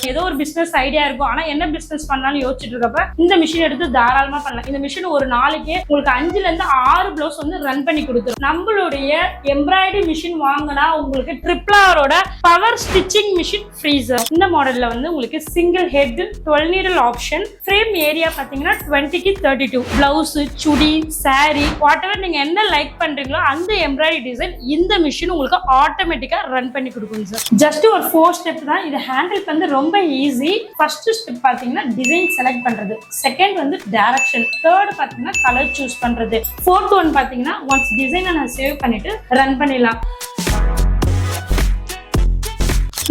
ஏதோ ஒரு business idea இருக்கும், ஆனா என்ன பிசினஸ் பண்ணாலும் யோசிச்சுட்டு இருக்கப்ப இந்த மிஷின் எடுத்து தாராளமா பண்ணலாம். இந்த மிஷின் ஒரு நாளைக்கே உங்களுக்கு 5ல இருந்து 6 பிளவுஸ் வந்து ரன் பண்ணி கொடுத்துரும். நம்மளுடைய எம்ப்ராய்டரி மிஷின் வாங்கினா உங்களுக்கு ட்ரிப்ளாரோட பவர் ஸ்டிச்சிங் மிஷின் ஃப்ரீசர். இந்த மாடல்ல வந்து உங்களுக்கு சிங்கிள் ஹெட் 12 நீடல் ஆப்ஷன், ஃப்ரேம் ஏரியா பாத்தீங்கன்னா 20க்கு 32, blouse, chudi, sorry, what ever நீங்க என்ன லைக் பண்றீங்களோ அந்த எம்ப்ராய்டரி டிசைன் இந்த மிஷின் உங்களுக்கு ஆட்டோமேட்டிக்கா ரன் பண்ணி கொடுக்கும் சார். ஜஸ்ட் ஒரு 4 ஸ்டெப் தான். இது ஹேண்டில் வந்து ரொம்ப ஈஸி. ஃபர்ஸ்ட் ஸ்டெப் பாத்தீங்கன்னா டிசைன் செலக்ட் பண்றது, செகண்ட் வந்து டைரக்ஷன், தேர்ட் பாத்தீங்கன்னா கலர் சூஸ் பண்றது, ஃபோர்த் ஒன் பாத்தீங்கன்னா ஒன்ஸ் டிசைனை நான் சேவ் பண்ணிட்டு ரன் பண்ணிடலாம்.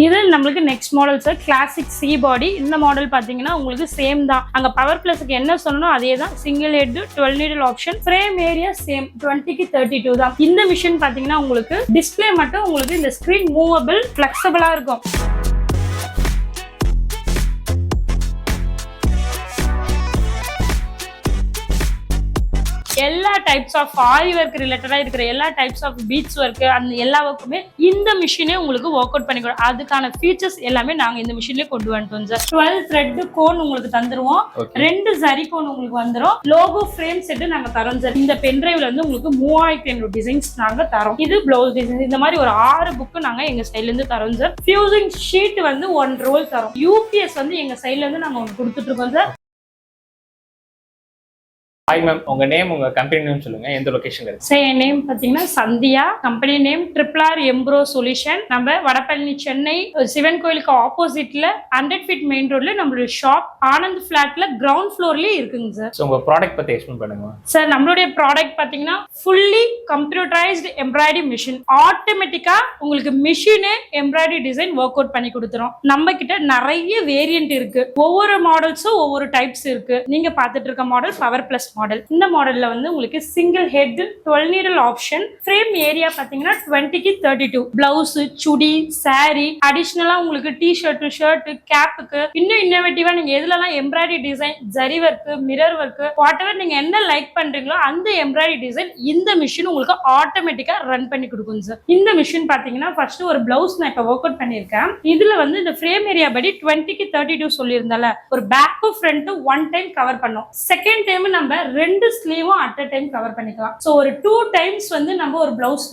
இது நம்மளுக்கு next model sir, classic C body. இந்த மாடல் பாத்தீங்கன்னா உங்களுக்கு சேம் தான். அங்க பவர் பிளஸ்க்கு என்ன சொன்னோம் அதே தான். சிங்கிள் ஹெட் 12 நீடல் ஆப்ஷன், ஃப்ரேம் ஏரியா சேம் 20க்கு 32 தான். இந்த மிஷின் பாத்தீங்கன்னா உங்களுக்கு டிஸ்பிளே மட்டும் உங்களுக்கு இந்த ஸ்கிரீன் மூவபிள் ஃபிளெக்சிபிளா இருக்கும். எல்லா டைப்ஸ் ஆஃப் ஆரி ஒர்க் ரிலேட்டடா இருக்கிற எல்லா டைப்ஸ் ஆஃப் பீட்ஸ் ஒர்க் அந்த எல்லா ஒர்க்குமே இந்த மிஷினே உங்களுக்கு ஒர்க் அவுட் பண்ணிக்கிறோம். அதுக்கான ஃபீச்சர்ஸ் எல்லாமே நாங்க இந்த மிஷின்லயே கொண்டு வந்துட்டோம் சார். 12 த்ரெட் கோன் உங்களுக்கு தந்துருவோம், 2 ஜரி கோன் உங்களுக்கு வந்துரும், லோகோ ஃப்ரேம் செட் நாங்க தரோம் சார். இந்த பென் டிரைவ்ல வந்து உங்களுக்கு 3500 டிசைன்ஸ் நாங்க தரோம். இது பிளவுஸ் டிசைன். இந்த மாதிரி ஒரு 6 புக் நாங்க எங்க சைட்ல இருந்து தரோம் சார். ஃபியூசிங் ஷீட் வந்து 1 ரோல் தரோம். யூபிஎஸ் வந்து எங்க சைட்ல இருந்து நாங்க உங்களுக்கு கொடுத்துட்டு இருக்கோம் சார். ஹாய் மேம், உங்க நேம் உங்க கம்பெனி நேம் சொல்லுங்க, எந்த லொகேஷன்ல இருக்கு? சார் என் நேம் பாத்தீங்கன்னா Sandhya, company name triple R Embro solution. நம்ம வடபழனி சென்னை சிவன் கோயிலுக்கு ஆப்போசிட்ல 100 ஃபீட் மெயின் ரோட்ல நம்மளோட ஷாப் ஆனந்த் ஃபிளாட்ல கிரவுண்ட் ஃப்ளோர்லயே இருக்குங்க சார். சோ உங்க ப்ராடக்ட் பத்தி எக்ஸ்பிளைன் பண்ணுங்க சார். நம்மளுடைய ப்ராடக்ட் பாத்தீங்கன்னா ஃபுல்லி கம்ப்யூட்டரைஸ்டு எம்ப்ராய்டரி மிஷின். ஆட்டோமேட்டிக்கா உங்களுக்கு மிஷினே எம்ப்ராய்டரி டிசைன் ஒர்க் அவுட் பண்ணி கொடுத்துரும். நம்ம கிட்ட நிறைய வேரியன்ட் இருக்கு, ஒவ்வொரு மாடல்ஸும் ஒவ்வொரு டைப்ஸ் இருக்கு. நீங்க பாத்துட்டு இருக்க மாடல் பவர் பிளஸ் மாடல். இந்த மாடல்ல வந்து உங்களுக்கு சிங்கிள் ஹெட் 12 நீடல் ஆப்ஷன், ஃப்ரேம் ஏரியா பாத்தீங்கன்னா 20க்கு 32, பிளவுஸ், சுடி, சாரி, அடிஷனலா உங்களுக்கு டி ஷர்ட், ஷர்ட், கேப்புக்கு இன்னும் இன்னோவேட்டிவா நீங்க எதுலலாம் embroidery design, zari work, mirror work, whatever நீங்க என்ன லைக் பண்றீங்களோ அந்த எம்ப்ராய்டரி டிசைன் இந்த மிஷின் உங்களுக்கு ஆட்டோமேட்டிக்கா ரன் பண்ணி கொடுக்கும் சார். இந்த மிஷின் பாத்தீங்கன்னா ஃபர்ஸ்ட் ஒரு பிளவுஸ் நான் இப்ப ஒர்க் அவுட் பண்ணிருக்கேன். இதுல வந்து இந்த ஃப்ரேம் ஏரியா படி 20க்கு 32 சொல்லியிருந்தால ஒரு பேக் ஃப்ரண்ட் 1 டைம் கவர் பண்ணோம். செகண்ட் டைம் நம்ம 2 ஸ்லீவும் அட் அ டைம் கவர் பண்ணிக்கலாம். சோ ஒரு 2 டைம்ஸ் வந்து நம்ம ஒரு பிளவுஸ்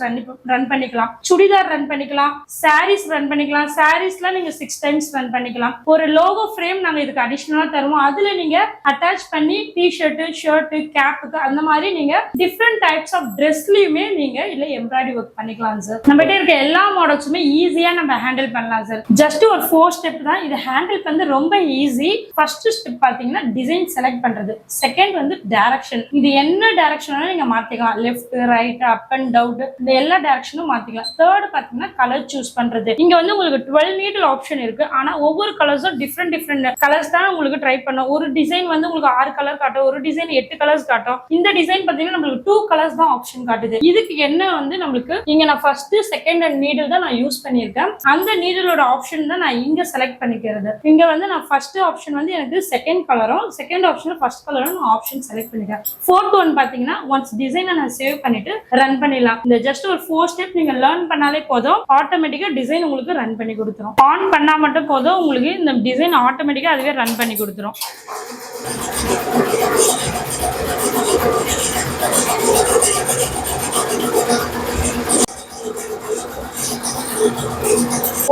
ரன் பண்ணிக்கலாம், சுடிதார் ரன் பண்ணிக்கலாம், சாரீஸ் ரன் பண்ணிக்கலாம். சாரீஸ்ல நீங்க 6 டைம்ஸ் ரன் பண்ணிக்கலாம். ஒரு லோகோ ஃப்ரேம் நாங்க இதுக்கு அடிஷனலா தருவோம். அதுல நீங்க அட்டாச் பண்ணி டி ஷர்ட், ஷர்ட், கேப்புக்கு அந்த மாதிரி நீங்க டிஃப்ரெண்ட் டைப்ஸ் ஆஃப் ட்ரெஸ்லயுமே நீங்க இல்ல எம்ப்ராய்டரி ஒர்க் பண்ணிக்கலாம் சார். நம்ம கிட்ட இருக்க எல்லா மாடல்ஸுமே ஈஸியா நம்ம ஹேண்டில் பண்ணலாம் சார். ஜஸ்ட் ஒரு 4 ஸ்டெப் தான். இது ஹேண்டில் பண்ணது ரொம்ப ஈஸி. ஃபர்ஸ்ட் ஸ்டெப் பாத்தீங்கன்னா டிசைன் செலக்ட் பண்றது, செகண்ட் வந்து டைரக்ஷன். இது என்ன டைரக்ஷன் நீங்க மாத்திக்கலாம், left, right, up and down, இந்த எல்லா டைரக்ஷனும் மாத்திக்கலாம். தேர்ட் பாத்தீங்கன்னா கலர் சூஸ் பண்றது. இங்க வந்து உங்களுக்கு 12 நீடல் ஆப்ஷன் இருக்கு, ஆனா ஒவ்வொரு கலர்ஸும் டிஃப்ரெண்ட் கலர்ஸ் தான் உங்களுக்கு ட்ரை பண்ணும். ஒரு டிசைன் வந்து உங்களுக்கு 6 கலர் காட்டும், ஒரு டிசைன் 8 கலர்ஸ் காட்டும். இந்த டிசைன் பாத்தீங்கன்னா நம்மளுக்கு 2 கலர்ஸ் தான் ஆப்ஷன் காட்டுது. இதுக்கு என்ன வந்து நம்மளுக்கு இங்க நான் ஃபர்ஸ்ட், செகண்ட் அண்ட் நீடல் தான் நான் யூஸ் பண்ணிருக்கேன். அந்த நீடலோட ஆப்ஷன் தான் நான் இங்க செலக்ட் பண்ணிக்கிறது. இங்க வந்து நான் ஃபர்ஸ்ட் ஆப்ஷன் வந்து எனக்கு செகண்ட் கலரும், செகண்ட் ஆப்ஷன் ஃபர்ஸ்ட் கலரும் நான் ஆப்ஷன் செலக்ட் பண்ணிருக்கேன். ஃபோர்த் ஒன் பாத்தீங்கன்னா ஒன்ஸ் டிசைனை நான் சேவ் பண்ணிட்டு ரன் பண்ணிடலாம். இந்த ஜஸ்ட் ஒரு 4 ஸ்டெப் நீங்க லேர்ன் பண்ணாலே போதும், ஆட்டோமேட்டிக்கா டிசைன் உங்களுக்கு ரன் பண்ணி கொடுத்துரும். ஆன் பண்ணா மட்டும் போதும், உங்களுக்கு இந்த டிசைன் ஆட்டோமேட்டிக்கா அதுவே ரன் பண்ணி கொடுத்துரும்.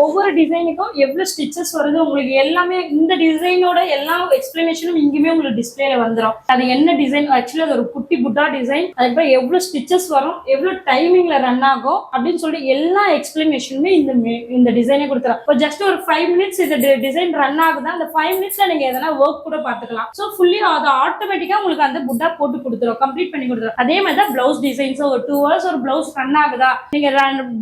ஒவ்வொரு டிசைனுக்கும் எவ்வளவு ஸ்டிச்சஸ் வருது உங்களுக்கு எல்லாமே இந்த டிசைனோட எல்லா எக்ஸ்பிளனேஷனும் இங்குமே உங்களுக்கு டிஸ்பிளேல வந்துடும். அது என்ன டிசைன், ஆக்சுவலி அது ஒரு குட்டி புட்டா டிசைன், அதுக்கப்புறம் எவ்வளவு ஸ்டிச்சஸ் வரும், எவ்வளவு டைமிங்ல ரன் ஆகும் அப்படின்னு சொல்லி எல்லா எக்ஸ்பிளனேஷனுமே இந்த டிசைனே கொடுத்துரும். இப்போ ஜஸ்ட் ஒரு 5 மினிட்ஸ் இந்த டிசைன் ரன் ஆகுதா, அந்த 5 மினிட்ஸ்ல நீங்க எதனா ஒர்க் கூட பாத்துக்கலாம். ஸோ ஃபுல்லி அது ஆட்டோமேட்டிக்கா உங்களுக்கு அந்த புட்டா போட்டு கொடுத்துரும், கம்ப்ளீட் பண்ணி கொடுத்துரும். அதே மாதிரி தான் பிளவுஸ் டிசைன்ஸ். ஒரு 2 ஹவர்ஸ் ஒரு பிளவுஸ் ரன் ஆகுதா, நீங்க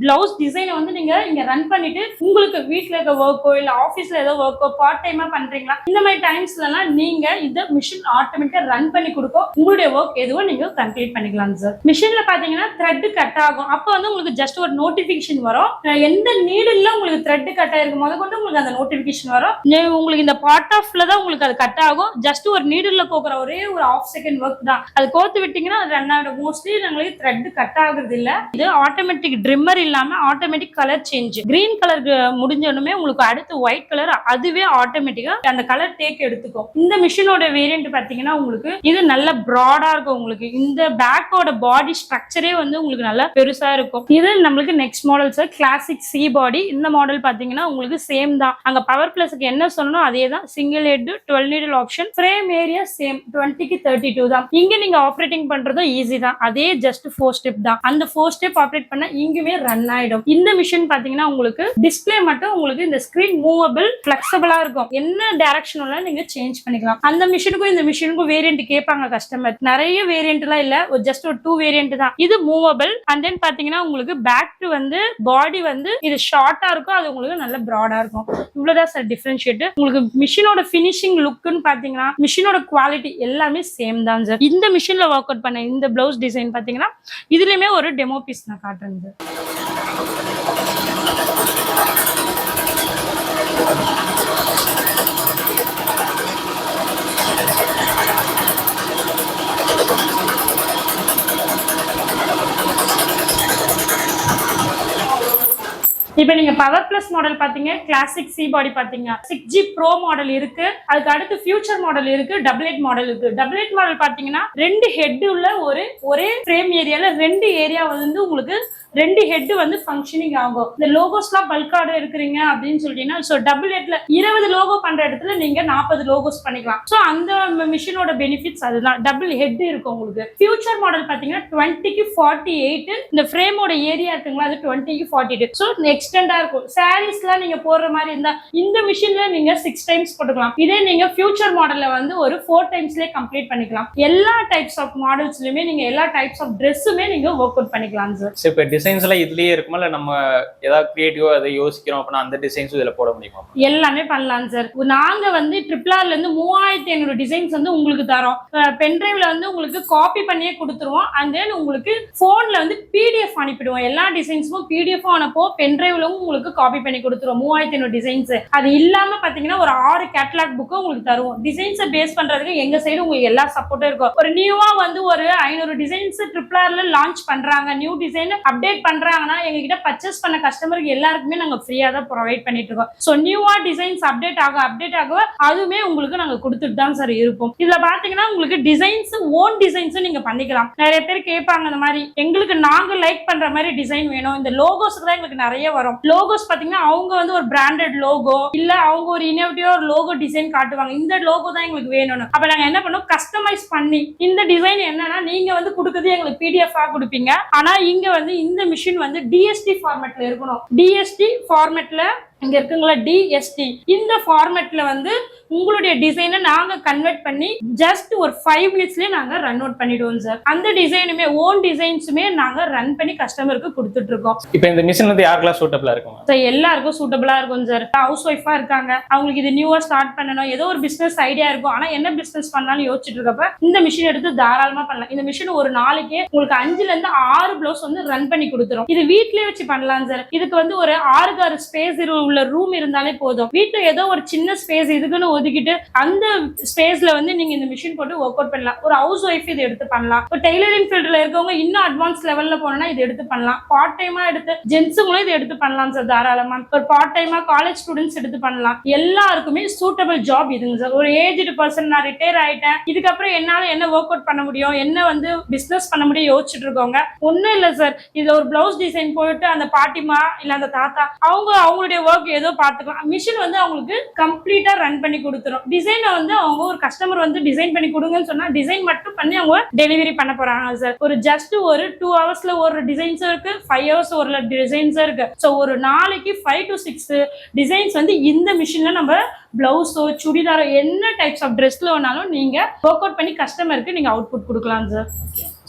பிளவுஸ் டிசைனை வந்து நீங்க இங்க ரன் பண்ணிட்டு உங்களுக்கு வீட்ல இருக்க ஒர்க்கோ இல்ல ஆபீஸ்ல ஏதோ ஒர்க்கோ பார்ட் டைமா பண்றீங்களா, இந்த மாதிரி டைம்ஸ்ல எல்லாம் நீங்க இந்த மிஷின் ஆட்டோமேட்டிக்கா ரன் பண்ணி கொடுக்கும். உங்களுடைய ஒர்க் எதுவும் நீங்க கம்ப்ளீட் பண்ணிக்கலாம் சார். மிஷின்ல பாத்தீங்கன்னா த்ரெட் கட் ஆகும். அப்ப வந்து உங்களுக்கு ஜஸ்ட் ஒரு நோட்டிபிகேஷன் வரும். எந்த நீடுல உங்களுக்கு த்ரெட் கட் ஆயிருக்கும் போது கொண்டு உங்களுக்கு அந்த நோட்டிபிகேஷன் வரும். உங்களுக்கு இந்த பார்ட் ஆஃப்ல தான் உங்களுக்கு அது கட் ஆகும். ஜஸ்ட் ஒரு நீடுல கோக்குற ஒரே ஒரு 1/2 செகண்ட் ஒர்க் தான். அது கோத்து விட்டீங்கன்னா அது ரன் ஆகும். மோஸ்ட்லி உங்களுக்கு த்ரெட் கட் ஆகுறது இல்ல. இது ஆட்டோமேட்டிக் ட்ரிம்மர் இல்லாம automatic colour change. Green colour முடிஞ்சோடனே உங்களுக்கு அடுத்து ஒயிட் கலர் அதுவே ஆட்டோமேட்டிக்கா அந்த கலர் டேக் எடுத்துக்கும். இந்த மிஷினோட வேரியன்ட் பாத்தீங்கன்னா உங்களுக்கு இது நல்ல ப்ராடா இருக்கும். உங்களுக்கு இந்த பேக்கோட பாடி ஸ்ட்ரக்சரே வந்து உங்களுக்கு நல்லா பெருசா இருக்கும். இது நம்மளுக்கு next model sir, classic C body. இந்த மாடல் பாத்தீங்கன்னா உங்களுக்கு சேம் தான். அங்க பவர் பிளஸ்க்கு என்ன சொன்னோம் அதே தான். Single head 12 needle option. Frame area same 20க்கு 32 தான். இங்க நீங்க ஆப்ரேட்டிங் பண்றதும் ஈஸி தான். அதே ஜஸ்ட் 4 ஸ்டெப் தான். அந்த 4 ஸ்டெப் ஆப்ரேட் பண்ணா இங்குமே ரன் ஆயிடும். இந்த மிஷின் பாத்தீங்கன்னா உங்களுக்கு டிஸ்பிளே மட்டும் உங்களுக்கு இந்த ஸ்கிரீன் மூவபிள் பிளெக்சிபிளா இருக்கும். என்ன டைரக்ஷன் நீங்க சேஞ்ச் பண்ணிக்கலாம். அந்த மிஷினுக்கும் இந்த மிஷினுக்கும் வேரியன்ட் கேட்பாங்க கஸ்டமர். நிறைய வேரியன்ட் எல்லாம் இல்ல, ஜஸ்ட் ஒரு 2 வேரியன்ட் தான். இது மூவபிள் அண்ட் தென் பாத்தீங்கன்னா உங்களுக்கு பேக் வந்து பாடி வந்து இது ஷார்ட்டா இருக்கும், அது உங்களுக்கு நல்ல ப்ராடா இருக்கும். இவ்வளவுதான் சார் டிஃபரன்ஷியேட். உங்களுக்கு மிஷினோட பினிஷிங் லுக்னு பாத்தீங்கன்னா மிஷினோட குவாலிட்டி எல்லாமே சேம் தான் சார். இந்த மிஷின்ல ஒர்க் அவுட் பண்ண இந்த பிளவுஸ் டிசைன் பாத்தீங்கன்னா இதுலயுமே ஒரு டெமோ பீஸ் நான் காட்டுறேன் சார். இப்ப நீங்க பவர் பிளஸ் மாடல் பாத்தீங்க, கிளாசிக் சி பாடி பாத்தீங்க, 6G ப்ரோ மாடல் இருக்கு. அதுக்கு அடுத்து ஃபியூச்சர் மாடல் இருக்கு, டபுள் ஹெட் மாடல் இருக்கு. டபுள் ஹெட் மாடல் பாத்தீங்கன்னா 2 ஹெட் உள்ள ஒரே ஃப்ரேம் ஏரியால 2 ஏரியா வந்து உங்களுக்கு 2 ஹெட் வந்து ஃபங்க்ஷனிங் ஆகும். இந்த லோகோஸ்லாம் பல்க் ஆர்டர் இருக்கிறீங்க அப்படின்னு சொல்லிட்டீங்கன்னா சோ டபுள் ஹெட்ல 20 லோகோ பண்ற இடத்துல நீங்க 40 லோகோஸ் பண்ணிக்கலாம். சோ அந்த மிஷினோட பெனிஃபிட்ஸ் அதுதான். டபுள் ஹெட் இருக்கும் உங்களுக்கு. ஃபியூச்சர் மாடல் பாத்தீங்கன்னா 20க்கு 48. இந்த ஃப்ரேமோட ஏரியா இருக்குங்களா அது 20க்கு 42. சோ எக்ஸ்டெண்டா இருக்கும். சாரீஸ்லாம் நீங்க போடுற மாதிரி இருந்தா இந்த மிஷின்ல நீங்க 6 டைம்ஸ் போட்டுக்கலாம். இதே நீங்க ஃபியூச்சர் மாடல்ல வந்து ஒரு 4 டைம்ஸ்லயே கம்ப்ளீட் பண்ணிக்கலாம். எல்லா டைப்ஸ் ஆஃப் மாடல்ஸ்லயுமே நீங்க எல்லா டைப்ஸ் ஆஃப் ட்ரெஸ்ஸுமே நீங்க ஒர்க் அவுட் பண்ணிக்கலாம் சார். இப்போ டிசைன்ஸ் எல்லாம் இதுலயே இருக்குமா இல்ல நம்ம ஏதாவது கிரியேட்டிவா அதை யோசிக்கிறோம் அப்படின்னா அந்த டிசைன்ஸும் இதுல போட முடியுமா? எல்லாமே பண்ணலாம் சார். நாங்க வந்து ட்ரிப்ளார்ல இருந்து 3500 டிசைன்ஸ் வந்து உங்களுக்கு தரோம். பென்ட்ரைவ்ல வந்து உங்களுக்கு காப்பி பண்ணியே கொடுத்துருவோம். அண்ட் தென் உங்களுக்கு போன்ல வந்து பிடிஎஃப் அனுப்பிடுவோம். எல்லா டிசைன்ஸும் பிடிஎஃப் அனுப்போ, பென்ட்ரைவ்லவும் உங்களுக்கு காப்பி பண்ணி கொடுத்துருவோம். 3500 டிசைன்ஸ். அது இல்லாம பாத்தீங்கன்னா ஒரு 6 கேட்டலாக் புக்கும் உங்களுக்கு தருவோம். டிசைன்ஸை பேஸ் பண்றதுக்கு எங்க சைடு உங்களுக்கு எல்லா சப்போர்ட்டும் இருக்கும். ஒரு நியூவா வந்து ஒரு 500 டிசைன்ஸ் ட்ரிப்ளார்ல லான்ச் பண்றாங்க, நியூ டிசைன் அப்டேட் பண்றாங்கன்னா எங்க கிட்ட பர்ச்சேஸ் பண்ண கஸ்டமருக்கு எல்லாருக்குமே நாங்க ஃப்ரீயா தான் ப்ரொவைட் பண்ணிட்டு இருக்கோம். சோ நியூவா டிசைன்ஸ் அப்டேட் ஆக அதுவுமே உங்களுக்கு நாங்க கொடுத்துட்டு தான் சார் இருப்போம். இதுல பாத்தீங்கன்னா உங்களுக்கு டிசைன்ஸ் ஓன் டிசைன்ஸ் நீங்க பண்ணிக்கலாம். நிறைய பேர் கேட்பாங்க இந்த மாதிரி எங்களுக்கு நாங்க லைக் பண்ற மாதிரி டிசைன் வேணும். இந்த லோகோஸ்க்கு தான் எங்களுக்கு நிறைய வரும். லோகோஸ் பாத்தீங்கன்னா அவங்க வந்து ஒரு பிராண்டட் லோகோ இல்ல அவங்க ஒரு இன்னோவேட்டிவா ஒரு லோகோ டிசைன் காட்டுவாங்க. இந்த லோகோ தான் எங்களுக்கு வேணும். அப்ப நாங்க என்ன பண்ணுவோம், கஸ்டமைஸ் பண்ணி இந்த டிசைன் என்னன்னா நீங்க வந்து கொடுக்கறது எங்களுக்கு பிடிஎஃப் கொடுப்பீங்க. ஆனா இங்க வந்து இந்த மிஷின் வந்து டிஎஸ்டி ஃபார்மேட்ல இருக்கணும். டிஎஸ்டி ஃபார்மேட்ல இங்க இருக்குங்களா டிஎஸ்டி, இந்த ஃபார்மேட்ல வந்து உங்களுடைய டிசைனை நாங்க கன்வெர்ட் பண்ணி ஜஸ்ட் ஒரு 5 மினிட்ஸ்லயே நாங்க ரன் அவுட் பண்ணிடுவோம் சார். அந்த டிசைனுமே ஓன் டிசைன்ஸுமே நாங்க ரன் பண்ணி கஸ்டமருக்கு கொடுத்துட்டு இருக்கோம். இப்போ இந்த மிஷின் வந்து யாருக்கெல்லாம் சூட்டபிளா இருக்கும் சார்? எல்லாருக்கும் சூட்டபிளா இருக்கும் சார். ஹவுஸ் ஒய்ஃபா இருக்காங்க, அவங்களுக்கு இது நியூவா ஸ்டார்ட் பண்ணணும், ஏதோ ஒரு பிசினஸ் ஐடியா இருக்கும், ஆனா என்ன பிசினஸ் பண்ணாலும் யோசிச்சுட்டு இருக்கப்ப இந்த மிஷின் எடுத்து தாராளமா பண்ணலாம். இந்த மிஷின் ஒரு நாளைக்கே உங்களுக்கு 5ல இருந்து 6 பிளவுஸ் வந்து ரன் பண்ணி கொடுத்துரும். இது வீட்லயே வச்சு பண்ணலாம் சார். இதுக்கு வந்து ஒரு 6 ஸ்பேஸ் உள்ள ரூம் இருந்தாலே போதும். வீட்டுல ஏதோ ஒரு சின்ன ஸ்பேஸ் இதுக்குன்னு ஒதுக்கிட்டு அந்த ஸ்பேஸ்ல வந்து நீங்க இந்த மிஷின் போட்டு ஒர்க் அவுட் பண்ணலாம். ஒரு ஹவுஸ் ஒய்ஃப் இது எடுத்து பண்ணலாம். ஒரு டெய்லரிங் ஃபீல்ட்ல இருக்கவங்க இன்னும் அட்வான்ஸ் லெவல்ல போனா இது எடுத்து பண்ணலாம். பார்ட் டைமா எடுத்து ஜென்ஸுங்களும் இது எடுத்து பண்ணலாம் சார் தாராளமா. ஒரு பார்ட் டைமா காலேஜ் ஸ்டூடெண்ட்ஸ் எடுத்து பண்ணலாம். எல்லாருக்குமே சூட்டபிள் ஜாப் இதுங்க சார். ஒரு ஏஜ்டு பர்சன், நான் ரிட்டையர் ஆயிட்டேன், இதுக்கப்புறம் என்னால என்ன ஒர்க் அவுட் பண்ண முடியும், என்ன வந்து பிசினஸ் பண்ண முடியும் யோசிச்சுட்டு இருக்கோங்க. ஒண்ணும் இல்ல சார், இது ஒரு பிளவுஸ் டிசைன் போயிட்டு அந்த பாட்டிமா இல்ல அந்த தாத்தா அவங்களுடைய ஒர்க் ஏதோ பாத்துக்கலாம். மிஷின் வந்து அவங்களுக்கு கம்ப்ளீட்டா ரன் பண்ணி கொடுத்துரும். டிசைனை வந்து அவங்க ஒரு கஸ்டமர் வந்து டிசைன் பண்ணி கொடுங்கன்னு சொன்னா டிசைன் மட்டும் பண்ணி அவங்க டெலிவரி பண்ண போறாங்க சார். ஒரு ஜஸ்ட் ஒரு 2 ஹவர்ஸ்ல ஒரு டிசைன்ஸும் இருக்கு, 5 ஹவர்ஸ் ஒரு டிசைன்ஸும் இருக்கு. ஸோ ஒரு நாளைக்கு 5 to 6 டிசைன்ஸ் வந்து இந்த மிஷின்ல நம்ம பிளவுஸோ சுடிதாரோ என்ன டைப்ஸ் ஆஃப் ட்ரெஸ்ல வேணாலும் நீங்க ஒர்க் அவுட் பண்ணி கஸ்டமருக்கு நீங்க அவுட்புட் கொடுக்கலாம் சார்.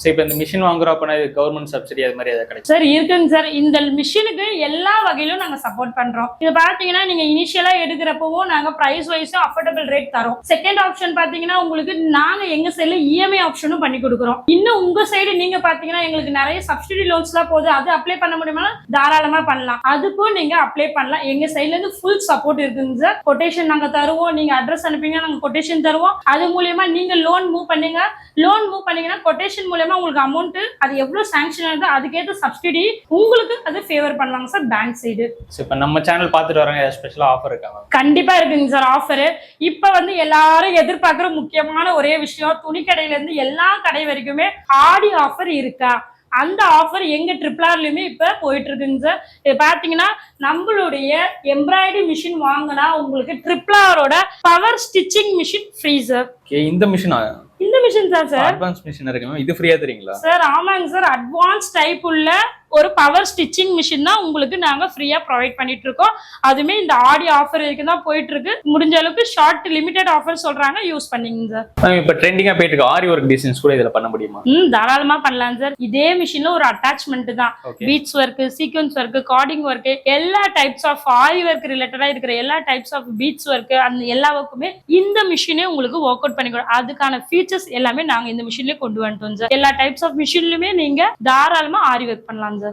சோ இப்போ இந்த மிஷின் வாங்குறோம் அப்படின்னா கவர்மெண்ட் சப்சிடி அது மாதிரி ஏதாவது கிடைக்கும் சார்? இருக்குங்க சார். இந்த மிஷினுக்கு எல்லா வகையிலும் நாங்க சப்போர்ட் பண்றோம். இது பாத்தீங்கன்னா நீங்க இனிஷியலா எடுக்கிறப்பவும் நாங்க பிரைஸ் வைஸும் அஃபோர்டபிள் ரேட் தரோம். செகண்ட் ஆப்ஷன் பாத்தீங்கன்னா உங்களுக்கு நாங்க எங்க சைடுல இஎம்ஐ ஆப்ஷனும் பண்ணி கொடுக்குறோம். இன்னும் உங்க சைடு நீங்க பாத்தீங்கன்னா எங்களுக்கு நிறைய சப்சிடி லோன்ஸ் எல்லாம் போகுது, அது அப்ளை பண்ண முடியுமா தாராளமா பண்ணலாம். அதுக்கும் நீங்க அப்ளை பண்ணலாம். எங்க சைடுல இருந்து ஃபுல் சப்போர்ட் இருக்குங்க சார். கொட்டேஷன் நாங்க தருவோம். நீங்க அட்ரஸ் அனுப்பிங்க, நாங்க கொட்டேஷன் தருவோம். அது மூலியமா நீங்க லோன் மூவ் பண்ணீங்கன்னா கொட்டேஷன் மூலியமா மூலமா உங்களுக்கு அமௌண்ட் அது எவ்வளவு சாங்ஷன் ஆகுதோ அதுக்கேற்ற சப்சிடி உங்களுக்கு அது ஃபேவர் பண்ணுவாங்க சார் பேங்க் சைடு. இப்ப நம்ம சேனல் பார்த்துட்டு வராங்க ஸ்பெஷலா ஆஃபர் இருக்காங்க? கண்டிப்பா இருக்குங்க சார் ஆஃபர். இப்ப வந்து எல்லாரும் எதிர்பார்க்கிற முக்கியமான ஒரே விஷயம், துணி கடையில இருந்து எல்லா கடை வரைக்குமே ஆடி ஆஃபர் இருக்கா? அந்த ஆஃபர் எங்க ட்ரிபிள்ஆர்லயுமே இப்ப போயிட்டு இருக்குங்க சார். இது பாத்தீங்கன்னா நம்மளுடைய எம்ப்ராய்டரி மிஷின் வாங்கினா உங்களுக்கு ட்ரிபிள்ஆரோட power stitching machine free sir. இந்த மிஷினா? இந்த மிஷின் தான் சார். அட்வான்ஸ் மிஷின் இருக்கு, இது ஃப்ரீயா தரீங்களா சார்? ஆமாங்க சார், அட்வான்ஸ் டைப் உள்ள ஒரு பவர் ஸ்டிச்சிங் மிஷின் தான் உங்களுக்கு நாங்க ஃப்ரீயா ப்ரொவைட் பண்ணிட்டு இருக்கோம். அதுமே இந்த ஆடி ஆஃபர் வரைக்கும் தான் போயிட்டு இருக்கு. முடிஞ்ச அளவுக்கு ஷார்ட் லிமிடெட் ஆஃபர் சொல்றாங்க, யூஸ் பண்ணிங்க சார். இப்ப ட்ரெண்டிங்கா போயிட்டு இருக்கு ஆரி ஒர்க் டிசைன்ஸ் கூட இதுல பண்ண முடியுமா? தாராளமா பண்ணலாம் சார். இதே மிஷின்ல ஒரு அட்டாச்மெண்ட் தான் beads work, sequence work, cording work, எல்லா டைப்ஸ் ஆஃப் ஆரி ஒர்க் ரிலேட்டடா இருக்கிற எல்லா டைப்ஸ் ஆஃப் பீட்ஸ் ஒர்க் அந்த எல்லா ஒர்க்குமே இந்த மிஷினே உங்களுக்கு ஒர்க் அவுட் பண்ணி அதுக்கான ஃபீச்சர்ஸ் எல்லாமே நாங்க இந்த மிஷின்லயே கொண்டு வந்துட்டோம் சார். எல்லா டைப்ஸ் ஆஃப் மிஷின்லயுமே நீங்க தாராளமா ஆரி ஒர்க் பண்ணலாம் சார்.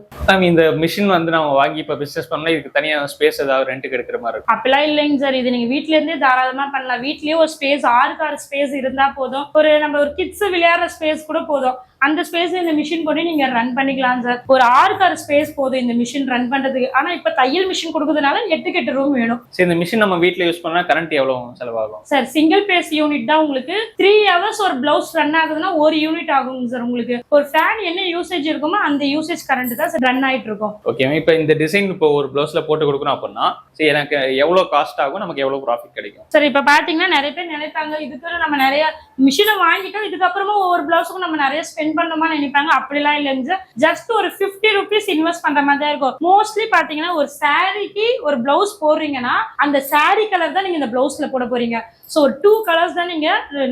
இந்த மிஷின் வந்து நம்ம வாங்கி இப்ப பிசினஸ் பண்ணா இதுக்கு தனியா ஸ்பேஸ் ஏதாவது ரெண்டுக்கு எடுக்கிற மாதிரி இருக்கும்? அப்படிலாம் இல்லைங்க சார். இது நீங்க வீட்ல இருந்தே தாராளமா பண்ணலாம். வீட்லயே ஒரு ஸ்பேஸ், ஆறுக்கார ஸ்பேஸ் இருந்தா போதும். நம்ம ஒரு கிட்ஸ் விளையாடுற ஸ்பேஸ் கூட போதும். அந்த ஸ்பேஸ் இந்த மிஷின் போட்டு நீங்க ரன் பண்ணிக்கலாம் சார். ஒரு 6 கார் ஸ்பேஸ் போதும் இந்த மிஷின் ரன் பண்றதுக்கு. ஆனா இப்ப தையல் மிஷின் கொடுக்கறதுனால 8 ரூம் வேணும். சரி, இந்த மிஷின் நம்ம வீட்ல யூஸ் பண்ணா கரண்ட் எவ்வளவு செலவாகும் சார்? சிங்கிள் பேஸ் யூனிட் தான் உங்களுக்கு 3 hours ஒரு பிளவுஸ் ரன் ஆகுதுன்னா 1 யூனிட் ஆகும் சார். உங்களுக்கு ஒரு ஃபேன் என்ன யூசேஜ் இருக்குமோ அந்த யூசேஜ் கரண்ட் தான் சார் ரன் ஆயிட்டு இருக்கும். ஓகே, இப்ப இந்த டிசைன் இப்போ ஒரு பிளவுஸ்ல போட்டு கொடுக்கணும் அப்படின்னா சரி எனக்கு எவ்வளவு காஸ்ட் ஆகும், நமக்கு எவ்வளவு ப்ராஃபிட் கிடைக்கும்? சார் இப்ப பாத்தீங்கன்னா நிறைய பேர் நினைப்பாங்க இதுக்கு நம்ம நிறைய மிஷினை வாங்கிட்டோம் இதுக்கப்புறமா ஒவ்வொரு பிளவுஸுக்கும் நம்ம நிறைய ஸ்பெண்ட் பண்ணணுமா நினைப்பாங்க. அப்படிலாம் இல்லைங்க சார். ஜஸ்ட் ஒரு 50 rupees இன்வெஸ்ட் பண்ற மாதிரி தான் இருக்கும். மோஸ்ட்லி பாத்தீங்கன்னா ஒரு சாரிக்கு ஒரு பிளவுஸ் போடுறீங்கன்னா அந்த சாரி கலர் தான் நீங்க இந்த பிளவுஸ்ல போட போறீங்க. சோ 2 கலர்ஸ் தான்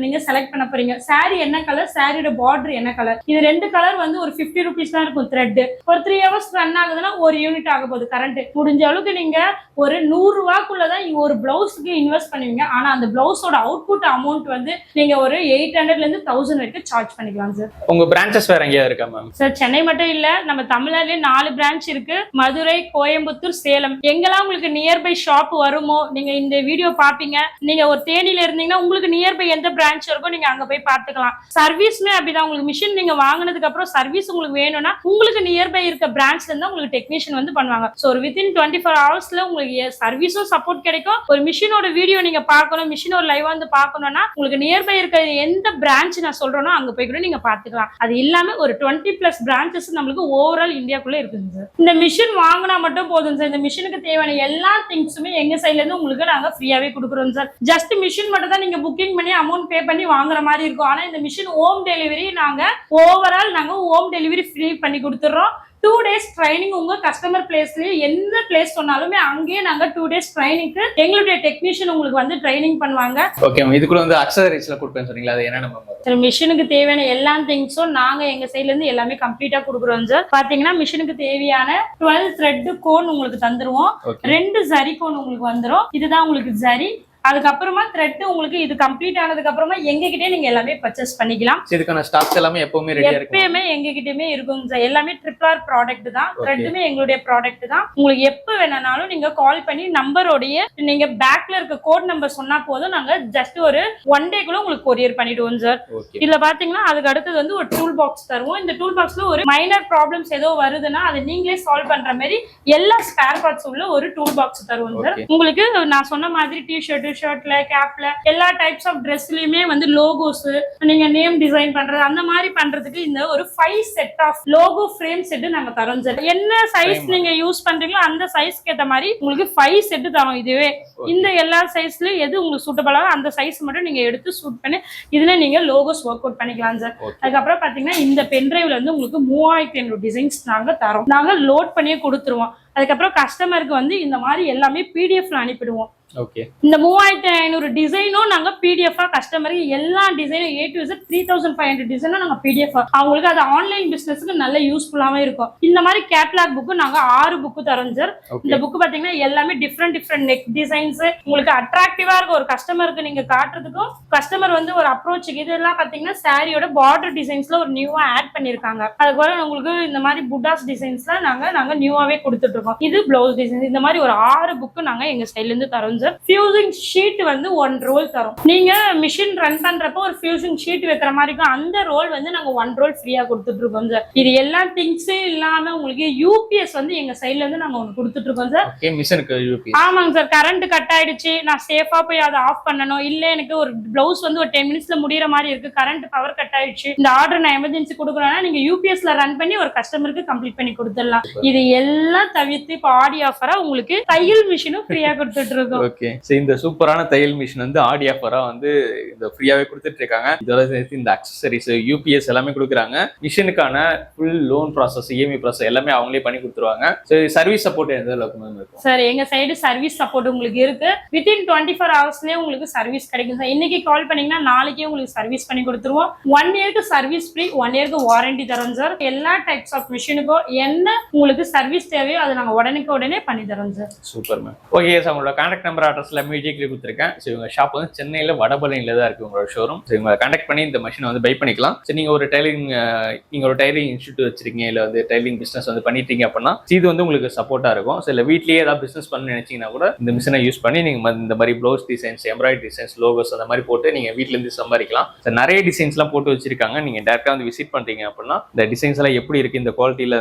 நீங்க செலக்ட் பண்ண போறீங்க. சாரி என்ன கலர், சாரியோட பார்டர் என்ன கலர், இது 2 கலர் வந்து ஒரு 50 rupees தான் இருக்கும் த்ரெட். ஒரு 3 hours ரன் ஆகுதுன்னா 1 யூனிட் ஆக போகுது கரண்ட். முடிஞ்ச அளவுக்கு நீங்க ஒரு 100 ரூபாய்க்குள்ளதான் ஒரு பிளவுஸ்க்கு இன்வெஸ்ட் பண்ணுவீங்க. ஆனா அந்த பிளவுஸோட அவுட்புட் அமௌண்ட் வந்து நீங்க ஒரு 800 இருந்து 1000 வரைக்கும் சார்ஜ் பண்ணிக்கலாம் சார். உங்க பிரான்ச்சஸ் வேற எங்கேயா இருக்கா மேம்? சார் சென்னை மட்டும் இல்ல, நம்ம தமிழ்நாட்டிலே 4 பிரான்ச் இருக்கு. மதுரை, கோயம்புத்தூர், சேலம். எங்கெல்லாம் உங்களுக்கு நியர்பை ஷாப் வருமோ நீங்க இந்த வீடியோ பாப்பீங்க. நீங்க ஒரு தேனியில இருந்தீங்கன்னா உங்களுக்கு நியர்பை எந்த பிரான்ச் இருக்கோ நீங்க அங்க போய் பாத்துக்கலாம். சர்வீஸ்மே அப்படிதான். உங்களுக்கு மிஷின் நீங்க வாங்கினதுக்கு அப்புறம் சர்வீஸ் உங்களுக்கு வேணும்னா உங்களுக்கு நியர்பை இருக்க பிரான்ச்ல இருந்தா உங்களுக்கு டெக்னீஷியன் வந்து பண்ணுவாங்க. சோ ஒரு வித்தின் 24 ஹவர்ஸ்ல உங்களுக்கு சர்வீஸும் சப்போர்ட் கிடைக்கும். ஒரு மிஷினோட வீடியோ நீங்க பார்க்கணும், மிஷின் ஒரு லைவ் வந்து பார்க்கணும்னா உங்களுக்கு நியர்பை இருக்க எந்த பிரான்ச் நான் சொல்றேனோ அங்க போய் கூட நீங்க பாத்துக்கலாம். அது இல்லாம ஒரு 20+ பிரான்ச்சஸ் நம்மளுக்கு ஓவரால் இந்தியாக்குள்ள இருக்குங்க சார். இந்த மிஷின் வாங்கினா மட்டும் போதும் சார். இந்த மிஷினுக்கு தேவையான எல்லா திங்ஸுமே எங்க சைட்ல இருந்து உங்களுக்கு நாங்க ஃப்ரீயாவே கொடுக்குறோம் சார். ஜஸ்ட் மிஷின் மட்டும் தான் நீங்க புக்கிங் பண்ணி அமௌண்ட் பே பண்ணி வாங்குற மாதிரி இருக்கும். ஆனா இந்த மிஷின் ஹோம் டெலிவரி நாங்க ஓவரால் ஹோம் டெலிவரி ஃப்ரீ பண்ணி கொடுத்துறோம். 2 days ட்ரைனிங் உங்க கஸ்டமர் பிளேஸ்லயே எந்த பிளேஸ் சொன்னாலுமே அங்கேயே நாங்க 2 days ட்ரைனிங்க்கு எங்களுடைய டெக்னீஷியன் உங்களுக்கு வந்து ட்ரைனிங் பண்ணுவாங்க. ஓகே, இதுக்குள்ள வந்து அக்சசரிஸ்ல கொடுப்பேன்னு சொன்னீங்களா, அது என்னென்ன மேம்? சார் மிஷினுக்கு தேவையான எல்லா திங்ஸும் நாங்க எங்க சைட்ல இருந்து எல்லாமே கம்ப்ளீட்டா கொடுக்குறோம் சார். பாத்தீங்கன்னா மிஷினுக்கு தேவையான 12 த்ரெட் கோன் உங்களுக்கு தந்துருவோம். 2 ஜரி கோன் உங்களுக்கு வந்துரும். இதுதான் உங்களுக்கு ஜரி. அதுக்கப்புறமா த்ரெட் உங்களுக்கு இது கம்ப்ளீட் ஆனதுக்கு அப்புறமா எங்ககிட்டே நீங்க எல்லாமே பர்ச்சேஸ் பண்ணிக்கலாம். இதுக்கான ஸ்டாக்ஸ் எல்லாமே எப்பவுமே ரெடியா இருக்கும். எப்பவுமே எங்ககிட்டமே இருக்கும் சார். எல்லாமே ட்ரிபிள்ஆர் ப்ராடக்ட் தான். த்ரெட்டுமே எங்களுடைய ப்ராடக்ட் தான். உங்களுக்கு எப்ப வேணாலும் நீங்க கால் பண்ணி நம்பரோடைய நீங்க பேக்ல இருக்க கோட் நம்பர் சொன்னா போதும், நாங்க ஜஸ்ட் ஒரு 1 டேக்குள்ள உங்களுக்கு கொரியர் பண்ணிடுவோம் சார். இதுல பாத்தீங்கன்னா அதுக்கு அடுத்தது வந்து ஒரு டூல் பாக்ஸ் தருவோம். இந்த டூல் பாக்ஸ்ல ஒரு மைனர் ப்ராப்ளம்ஸ் ஏதோ வருதுன்னா அதை நீங்களே சால்வ் பண்ற மாதிரி எல்லா ஸ்பேர் பார்ட்ஸ் உள்ள ஒரு டூல் பாக்ஸ் தருவோம் சார். உங்களுக்கு நான் சொன்ன மாதிரி டிஷர்ட், ஷர்ட்ல, கேப்ல எல்லா டைப்ஸ் ஆஃப் ட்ரெஸ்லயுமே வந்து லோகோஸ் நீங்க நேம் டிசைன் பண்றது அந்த மாதிரி பண்றதுக்கு இந்த ஒரு 5 set of logo frame set நாங்க தரோம் சார். என்ன சைஸ் நீங்க யூஸ் பண்றீங்களோ அந்த சைஸ்க்கு ஏத்த மாதிரி உங்களுக்கு 5 செட் தரோம். இதுவே இந்த எல்லா சைஸ்ல எது உங்களுக்கு சூட்டபிளா அந்த சைஸ் மட்டும் நீங்க எடுத்து சூட் பண்ணி இதுல நீங்க லோகோஸ் ஒர்க் அவுட் பண்ணிக்கலாம் சார். அதுக்கப்புறம் பாத்தீங்கன்னா இந்த பென்டிரைவ்ல வந்து உங்களுக்கு 3500 டிசைன்ஸ் நாங்க தரோம். நாங்க லோட் பண்ணியே கொடுத்துருவோம். அதுக்கப்புறம் கஸ்டமருக்கு வந்து இந்த மாதிரி எல்லாமே பிடிஎஃப்ல அனுப்பிடுவோம். இந்த 3500 டிசைனும் நாங்க பிடிஎஃப் கஸ்டமருக்கு எல்லா டிசைனும் A to Z 3500 டிசைனும் நாங்க பிடிஎஃப் அவங்களுக்கு அது ஆன்லைன் பிசினஸ்க்கு நல்ல யூஸ்ஃபுல்லாவே இருக்கும். இந்த மாதிரி கேட்லாக் புக் நாங்க 6 புக் தரோம் சார். இந்த புக் பாத்தீங்கன்னா எல்லாமே டிஃப்ரெண்ட் நெக் டிசைன்ஸ் உங்களுக்கு அட்ராக்டிவா இருக்கும். ஒரு கஸ்டமருக்கு நீங்க காட்டுறதுக்கும் கஸ்டமர் வந்து ஒரு அப்ரோச். இதெல்லாம் பாத்தீங்கன்னா சாரியோட பார்டர் டிசைன்ஸ்ல ஒரு நியூவா ஆட் பண்ணிருக்காங்க. அதுக்கு உங்களுக்கு இந்த மாதிரி புட்டாஸ் டிசைன்ஸ்லாம் நாங்க நியூவாவே கொடுத்துட்டு இருக்கோம். இது பிளவுஸ் டிசைன். இந்த மாதிரி ஒரு 6 புக்கு நாங்க எங்க சைட்ல இருந்து தரோம் சார். ஃபியூசிங் ஷீட் வந்து 1 ரோல் தரோம். நீங்க மிஷின் ரன் பண்றப்போ ஒரு ஃபியூசிங் ஷீட் வைக்கிற மாதிரி இருக்கும். அந்த ரோல் வந்து நாங்க 1 ரோல் ஃப்ரீயா கொடுத்துட்டு இருக்கோம் சார். இது எல்லா திங்ஸே இல்லாம உங்களுக்கு யூபிஎஸ் வந்து எங்க சைட்ல இருந்து நாங்க ஒன்று கொடுத்துட்டு இருக்கோம் சார். மிஷினுக்கு யூபிஎஸ். ஆமாங்க சார். கரண்ட் கட் ஆயிடுச்சு, நான் சேஃபா போய் அதை ஆஃப் பண்ணணும், இல்ல எனக்கு ஒரு பிளவுஸ் வந்து ஒரு 10 மினிட்ஸ்ல முடியற மாதிரி இருக்கு, கரண்ட் பவர் கட் ஆயிடுச்சு, இந்த ஆர்டர் நான் எமர்ஜென்சி கொடுக்குறேன்னா நீங்க யூபிஎஸ்ல ரன் பண்ணி ஒரு கஸ்டமருக்கு கம்ப்ளீட் பண்ணி கொடுத்துடலாம். இது எல்லாம் தவிர்த்து இப்ப ஆடி ஆஃபரா உங்களுக்கு தையல் மிஷினும் ஃப்ரீயா கொடுத்துட்டு இருக்கோம். ஓகே, சோ இந்த சூப்பரான தையல் மிஷின் வந்து ஆடி ஆஃபரா வந்து இந்த ஃப்ரீயாவே கொடுத்துட்டு இருக்காங்க. இதோட சேர்த்து இந்த அக்சசரிஸ், யூபிஎஸ் எல்லாமே கொடுக்குறாங்க. மிஷினுக்கான full loan process, EMI process எல்லாமே அவங்களே பண்ணி கொடுத்துருவாங்க. ஸோ சர்வீஸ் சப்போர்ட் எந்த அளவுக்கு இருக்கும் சார்? எங்க சைடு சர்வீஸ் சப்போர்ட் உங்களுக்கு இருக்கு. வித்தின் 24 ஹவர்ஸ்லயே உங்களுக்கு சர்வீஸ் கிடைக்கும் சார். இன்னைக்கு கால் பண்ணீங்கன்னா நாளைக்கே உங்களுக்கு சர்வீஸ் பண்ணி கொடுத்துருவோம். 1 இயருக்கு சர்வீஸ் ஃப்ரீ, 1 இயருக்கு வாரண்டி தரோம் சார். எல்லா டைப்ஸ் ஆஃப் மிஷினுக்கும் என்ன உங்களுக்கு சர்வீஸ் தேவையோ அதை நாங்க உடனே பண்ணி தரோம் sir. Super ma'am. Okay sir, உங்களோட கான்டாக்ட் நம்பர் அட்ரஸ் எல்லாமே வீடியோக்ல கொடுத்துருக்கேன். ஸோ இவங்க ஷாப் வந்து சென்னையில வடபழனியில தான் இருக்கு உங்களோட ஷோரூம். ஸோ இவங்க கான்டாக்ட் பண்ணி இந்த மிஷினை வந்து பை பண்ணிக்கலாம். ஸோ நீங்க ஒரு டைலரிங் இன்ஸ்டியூட் வச்சிருக்கீங்க, இல்ல வந்து டைலரிங் பிசினஸ் வந்து பண்ணிட்டீங்க அப்படின்னா இது வந்து உங்களுக்கு சப்போர்ட்டா இருக்கும். ஸோ இல்ல வீட்லயே ஏதாவது பிசினஸ் பண்ண நினைச்சீங்கன்னா கூட இந்த மிஷினை யூஸ் பண்ணி நீங்க இந்த மாதிரி blouse designs, embroidery designs, logos அந்த மாதிரி போட்டு நீங்க வீட்ல இருந்து சம்பாதிக்கலாம். நிறைய டிசைன்ஸ் எல்லாம் போட்டு வச்சிருக்காங்க. நீங்க டேரக்டா வந்து விசிட் பண்றீங்க அப்படின்னா இந்த டிசைன்ஸ் எல்லாம் எப்படி இருக்கு, இந்த குவாலிட்டியில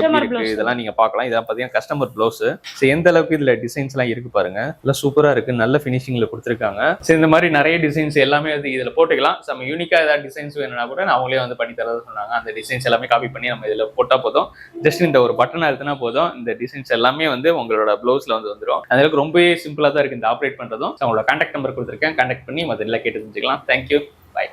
எப்படி இருக்கு இதெல்லாம் நீங்க பார்க்கலாம். இதெல்லாம் பாத்தீங்கன்னா கஸ்டமர் ப்ளவுஸ். ஸோ எந்த அளவுக்கு இதுல டிசைன்ஸ் எல்லாம் இருக்கு பாருங்க, எல்லாம் சூப்பரா இருக்கு, நல்ல ஃபினிஷிங்ல கொடுத்துருக்காங்க. ஸோ இந்த மாதிரி நிறைய டிசைன்ஸ் எல்லாமே வந்து இதுல போட்டுக்கலாம். நம்ம யூனிக்கா ஏதாவது டிசைன்ஸ் வேணும்னா கூட அவங்களே வந்து பண்ணி தரது சொன்னாங்க. அந்த டிசைன்ஸ் எல்லாமே காப்பி பண்ணி நம்ம இதுல போட்டா போதும். ஜஸ்ட் இந்த ஒரு பட்டன் அழுத்தினா போதும், இந்த டிசைன்ஸ் எல்லாமே வந்து உங்களோட ப்ளவுஸ்ல வந்து வந்துடும். அதுக்கு ரொம்பவே சிம்பிளா தான் இருக்கு இந்த ஆப்ரேட் பண்றதும். அவங்களோட கான்டாக்ட் நம்பர் கொடுத்துருக்கேன், கான்டாக்ட் பண்ணி மற்ற எல்லாம் கேட்டு தெரிஞ்சுக்கலாம். Thank you, by.